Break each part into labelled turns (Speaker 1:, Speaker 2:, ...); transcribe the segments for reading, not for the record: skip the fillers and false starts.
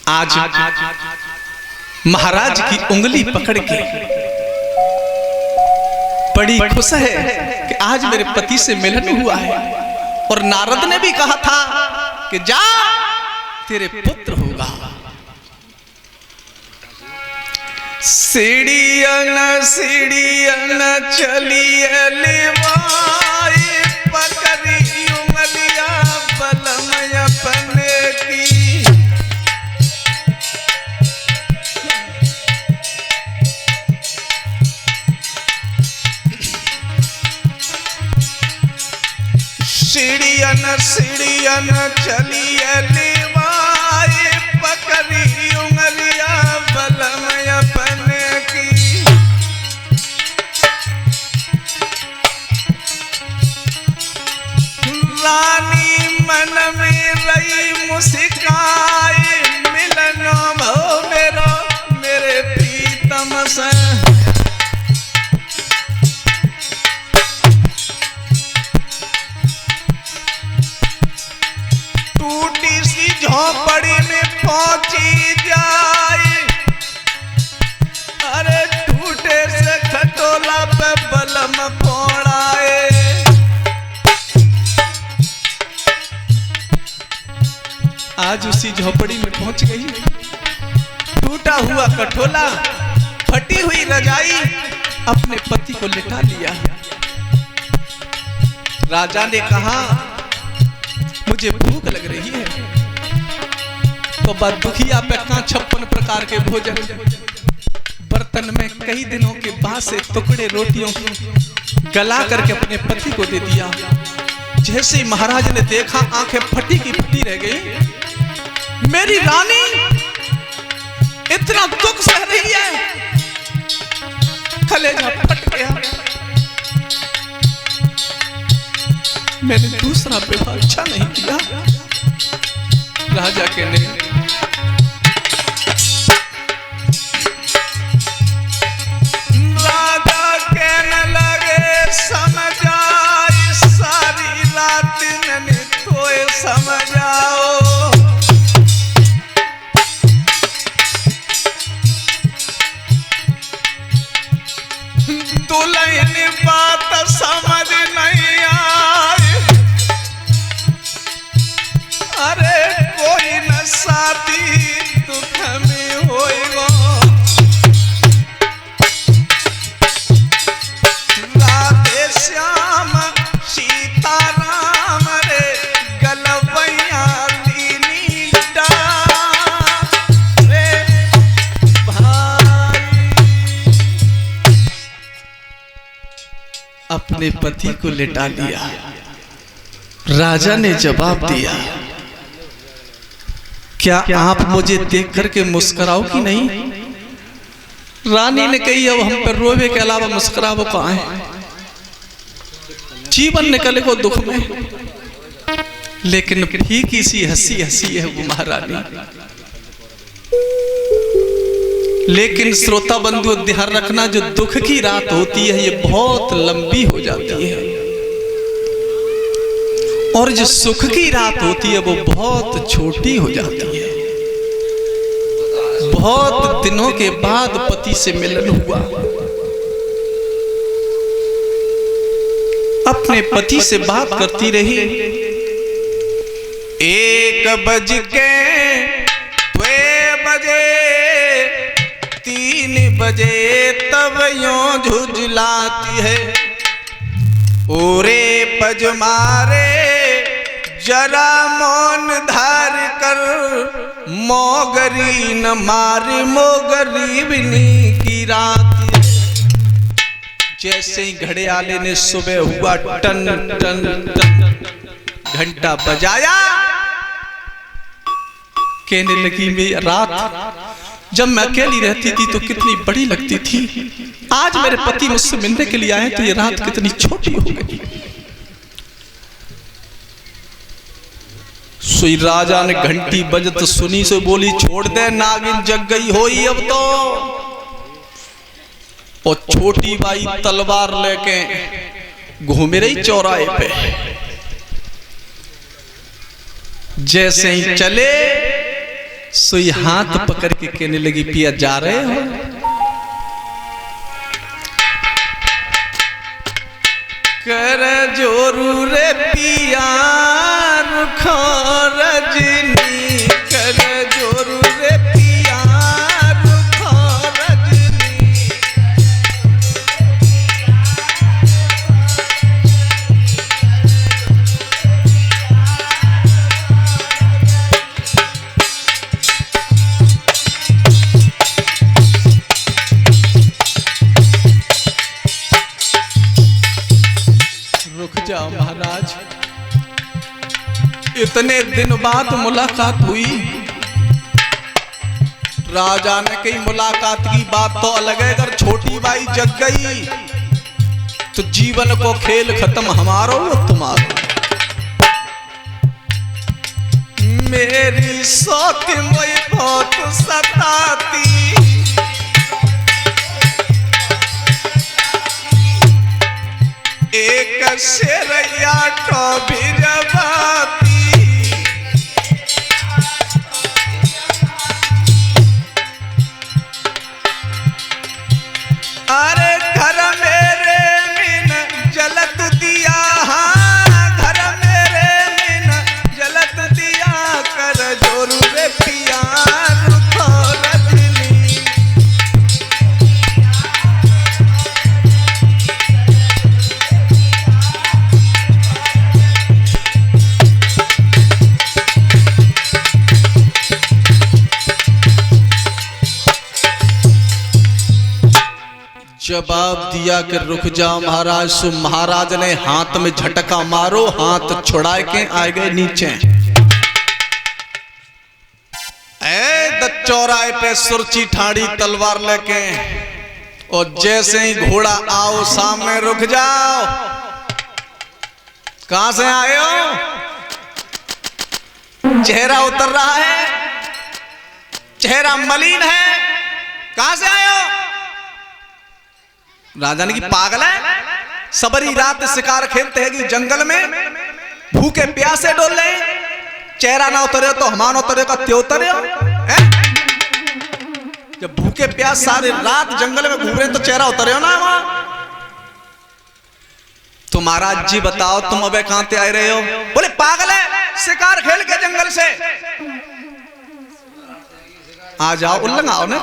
Speaker 1: आज महाराज की उंगली पकड़ के बड़ी खुश है कि आज मेरे पति से मिलन हुआ है। और नारद ने भी कहा था कि जा तेरे पुत्र होगा। सीढ़ियन सीढ़ियन चलिए लिवाई पकड़ी उंगलिया बलमय अपने की। सीढ़ियन सीढ़ियन चलिए लिवाई पकड़ी उंगलिया बलमय अपने की। रानी मन में रही मुस्काई मिलन भो मेरो मेरे प्रीतम से। टूटी सी झोपड़ी में पहुंची जाए, अरे टूटे से खटोला पे बलम फोड़ाए। आज उसी झोपड़ी में पहुंच गई, टूटा हुआ कटोला फटी हुई रजाई अपने पति को लिटा लिया। राजा ने कहा मुझे भूख लग रही है, तो दुखिया पे 56 प्रकार के भोजन बर्तन में कई दिनों के बाद से टुकड़े रोटियों को गला करके अपने पति को दे दिया। जैसे ही महाराज ने देखा आंखें फटी की फटी रह गई। मेरी रानी इतना दुख सह रही है, कलेजा फट गया। मैंने दूसरा विवाह अच्छा नहीं किया। राजा के ने राजा कहने लगे समझाई सारी रात मैंने तो समझाओ। दुल्हन बात समझ नहीं आई, अरे कोई न साथी दुख में होएगा। राधे श्याम सीता राम रे गलवैया लीनी रे भाई। अपने पति को लिटा लिया। राजा ने जवाब दिया, क्या आप मुझे देख करके मुस्कुराओ कि नहीं? रानी ने कही अब हम पर रोवे के अलावा मुस्कुराओ कहाँ है? जीवन निकले को दुख में, लेकिन फीकी सी हंसी हंसी है वो महारानी। लेकिन श्रोता बंधु ध्यान रखना, जो दुख की रात होती है ये बहुत लंबी हो जाती है, और जो सुख की रात होती है वो बहुत छोटी हो जाती है। बहुत दिनों के बाद पति से मिलन हुआ। अपने पति से बात करती रही। 1 बज के 2 बजे 3 बजे तब यूं झुझलाती है। ओरे पज मारे जरा मौन धार कर, मोगरी न मारी मोगरी बिनी की रात। जैसे ही घड़ियाले ने सुबह हुआ टन टन टन घंटा बजाया, कहने लगी मेरी रात जब मैं अकेली रहती थी तो कितनी बड़ी लगती थी, आज मेरे पति मुझसे मिलने के लिए आए तो ये रात कितनी छोटी हो गई। सुई राजा ने घंटी बजत सुनी से बोली, छोड़ दे नागिन जग गई होई अब तो। और छोटी बाई तलवार लेके घूम रही चौराहे पे। जैसे ही चले सोई हाथ पकड़ के कहने लगी पिया जा रहे हो? कर जोरू रे पिया रुखो रजनी, कर जोरू रे पिया रुखो रजनी। रुक जाओ महाराज, इतने दिन बाद मुलाकात हुई। राजा ने कही मुलाकात की बात तो अलग है, अगर छोटी बाई जग गई तो जीवन को खेल खत्म हमारो तुम्हारो। मेरी सोच मुझे बहुत सताती, एक शेरैया तो भी जबाती। अरे घर मेरे मिन जलत दिया, हाँ घर मेरे मिन जलत दिया, कर जोरू रे पिया रुखो रजनी। जवाब दिया कि रुक जाओ महाराज। सो महाराज ने हाथ में झटका मारो, हाथ छुड़ा के आ गए नीचे। चौराहे पे सुरची ठाड़ी तलवार लेके, और जैसे ही घोड़ा आओ सामने रुक जाओ। कहां से आए हो? चेहरा उतर रहा है, चेहरा मलिन है, कहां से आए हो? राजा ने की पागल है, सबरी रात शिकार खेलते हैं कि जंगल में भूखे प्यासे डोल रहे, चेहरा ना उतरे तो हमान उतरे का त्यो उतरे हो? जब भूखे प्यास सारे रात जंगल में घूम रहे तो चेहरा उतरे हो ना वहां? तो महाराज जी बताओ तुम अबे कहां से आए रहे हो? बोले पागल है, शिकार खेल के जंगल से। आ जाओ उल्लंघ आओ ना।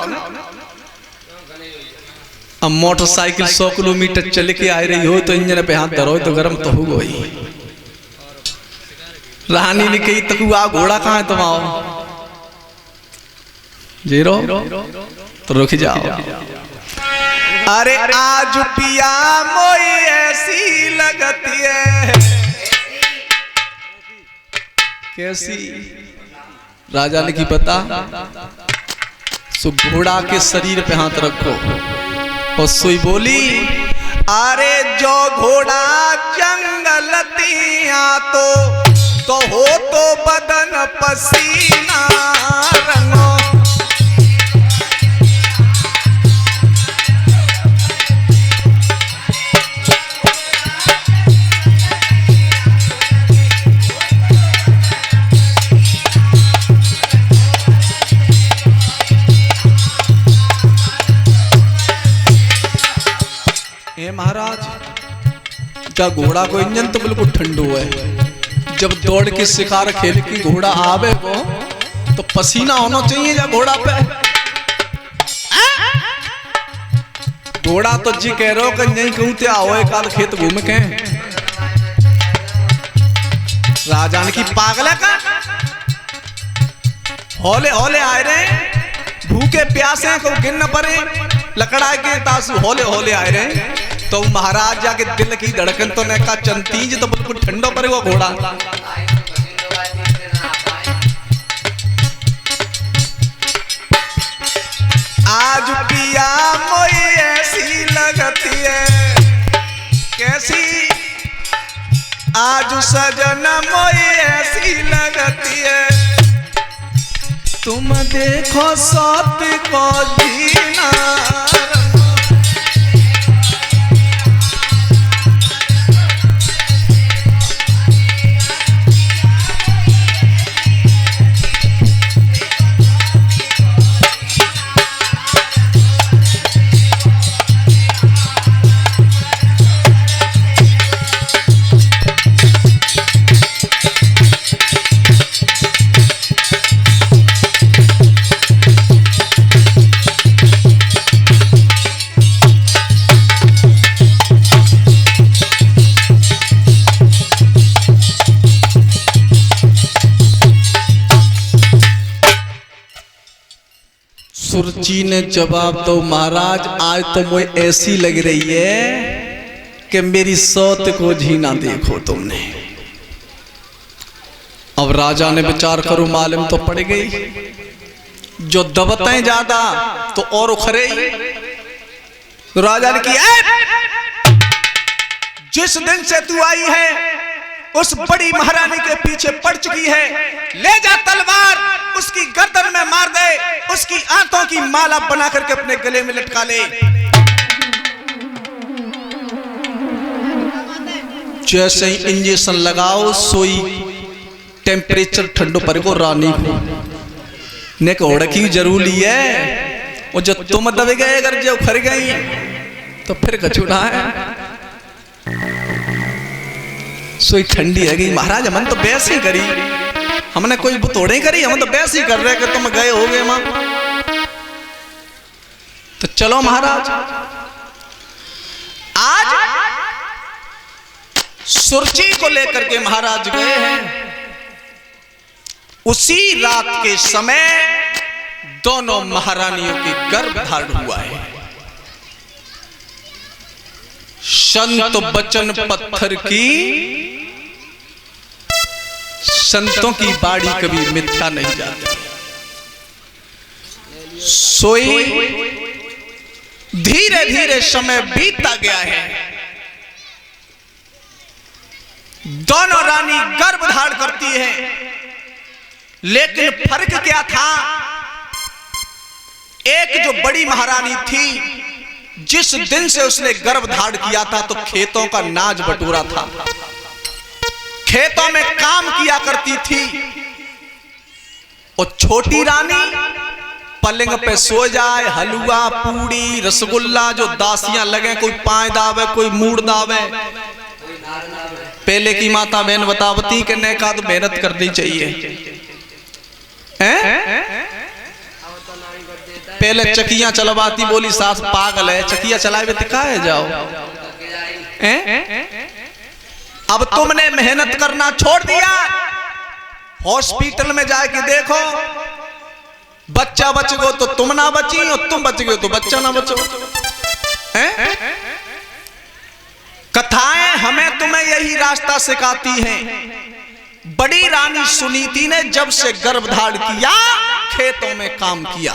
Speaker 1: अब मोटरसाइकिल 100 किलोमीटर चल के आ रही हो तो इंजन पे हाथ धरो तो गर्म तो हो गई। रानी ने कही तकुआ घोड़ा कहां है? तुम आओ जीरो तो रुक जाओ। अरे आज पिया मोई ऐसी लगती है, कैसी? राजा ने की पता। सो घोड़ा के शरीर पे हाथ रखो और सोई बोली, अरे जो घोड़ा जंगल दिया तो हो तो बदन पसीना रंगो। महाराज का घोड़ा को इंजन तो बिल्कुल ठंडो है। जब दौड़ के शिकार खेल के घोड़ा आवे को तो पसीना होना चाहिए या घोड़ा पे। घोड़ा तो जी कह रहे हो कि नहीं कहूं ते आओ एक आध खेत घूम के। राजा ने की पागल है का? हौले हौले आए रहे, भूखे प्यासे को गिन न पड़े, लकड़ा के तासु हौले हौले आए रहे। तो महाराज जाके दिल की धड़कन तो ने का चंतीज तो बिल्कुल ठंडो पड़े वो घोड़ा। आज पिया मोई ऐसी लगती है, कैसी? आज सजन मोई ऐसी लगती है, तुम देखो सौत को जीना। सुरची ने जवाब तो महाराज आज तो मुझे ऐसी लग रही है कि मेरी सौत को झीना देखो तुमने। अब राजा ने विचार करो मालूम तो पड़ गई, जो दबते ज्यादा तो और उखरे ही। तो राजा ने किया, जिस दिन से तू आई है उस बड़ी महारानी के पीछे पड़ चुकी है, ले जा तलवार उसकी गर्दन में मार दे, उसकी आंतों की माला बना करके अपने गले में लटका ले। जैसे ही इंजेक्शन लगाओ सोई टेम्परेचर ठंडो पर को रानी को ने कोड़ की जरूरी है। वो जो तुम दबे गए अगर जो खर गई तो फिर कछुड़ा है। सोई ठंडी है गई। महाराज हमने तो बहस ही करी, हमने कोई बुतोड़े करी, हम तो बहस ही कर रहे कि तुम गए हो गए मां। तो चलो महाराज आज सुरची को लेकर के महाराज गए हैं। उसी रात के समय दोनों महारानियों की गर्भ धारण हुआ है। संत बचन पत्थर की, संतों की बाड़ी कभी मिथ्या नहीं जाती। सोई धीरे धीरे समय बीतता गया है। दोनों रानी गर्भ धारण करती है, लेकिन फर्क क्या था? एक जो बड़ी महारानी थी, जिस दिन से उसने गर्भ धारण किया था तो खेतों का नाज बटोरा था, खेतों में काम किया करती थी। और छोटी रानी पलंग पे सो जाए, हलवा पूड़ी रसगुल्ला जो दासियां लगे, कोई पाए दावे कोई मूड दावे। पहले की माता बहन बतावती कि ने का तो मेहनत करनी चाहिए। पहले चकियां चलवाती, बोली सास पागल है, चकियां चलाए हुए दिखाए जाओ। अब तुमने मेहनत करना छोड़ दिया, हॉस्पिटल में जाके देखो, बच्चा बच गो तो तुम ना बची, और तुम बच गए तो बच्चा ना बचो। कथाएं हमें तुम्हें यही रास्ता सिखाती हैं। बड़ी रानी सुनीति ने जब से गर्भधारण किया, खेतों में काम किया,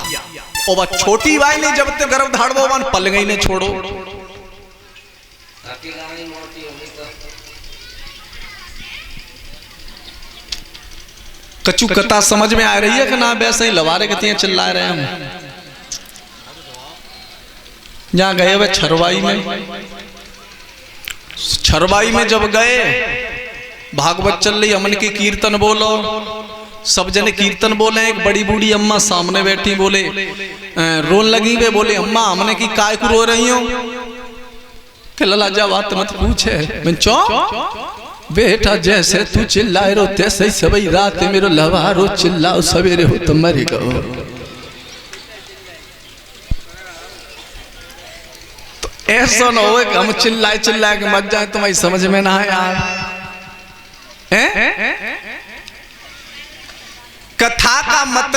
Speaker 1: और वह छोटी बाई ने जब तक गर्भधारण वो वन पल गई ने छोड़ो। कचू कथा समझ में आ रही है कि ना? वैसे ही लवारे कितने चिल्ला रहे हम। जहां गए वे छरवाई में, छरवाई में जब गए, भागवत चल रही, हमन की कीर्तन बोलो, सब जने कीर्तन बोले। एक बड़ी बूढ़ी अम्मा सामने बैठी, बोले रोन लगी वे, बोले अम्मा हमने की काय को रो रही हो? कि लला जा बात मत पूछे। मैं चौ बेटा जैसे तू चिल्लाए रो तैसे ही सबई रात मेरो लवारो चिल्लाओ, सवेरे हो तो मरी गो। तो ऐसा ना हो कि हम चिल्लाए चिल्लाए के मत जाए, तुम्हारी समझ में ना आए। कथा का मतलब